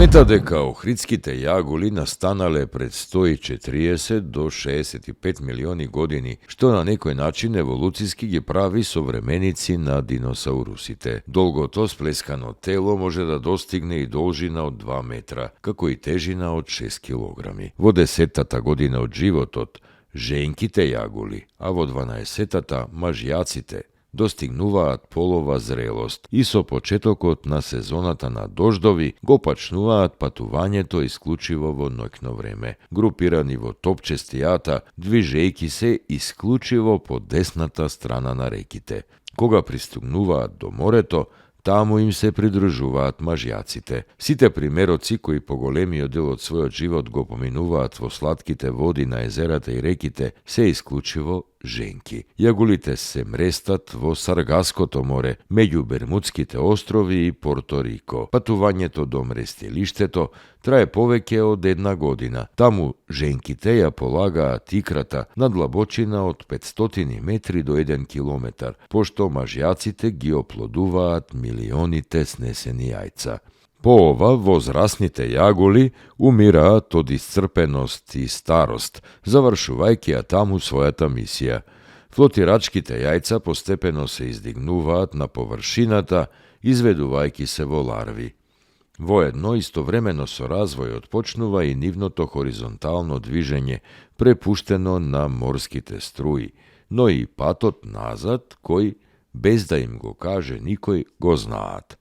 смета дека охридските јагули настанале пред 140 до 65 милиони години, што на некој начин еволуциски ги прави современици на диносаурусите. Долгото сплескано тело може да достигне и должина од 2 метра, како и тежина од 6 килограми. Во 10-тата година од животот, женките јагули, а во 12-тата мажјаците, достигнуваат полова зрелост и со почетокот на сезоната на дождови го почнуваат патувањето исклучиво во ноќно време, групирани во топчестијата, движејки се исклучиво по десната страна на реките. Кога пристигнуваат до морето, таму им се придружуваат мажјаците. Сите примероци кои по големиот дел од својот живот го поминуваат во сладките води на езерата и реките се исклучиво женки. Јагулите се мрестат во Саргаското море, меѓу Бермудските острови и Порто Рико. Патувањето до мрестилиштето трае повеќе од 1 година. Таму женките ја полагаат икрата на длабочина од 500 метри до 1 километар, пошто мажјаците ги оплодуваат милионите снесени јајца. По ова, возрастните јагули умираат од исцрпеност и старост, завршувајќи ја таму својата мисија. Флотирачките јајца постепено се издигнуваат на површината, изведувајќи се во ларви. Воедно, истовремено со развојот почнува и нивното хоризонтално движење, препуштено на морските струи, но и патот назад, кој, без да им го каже никој, го знаат.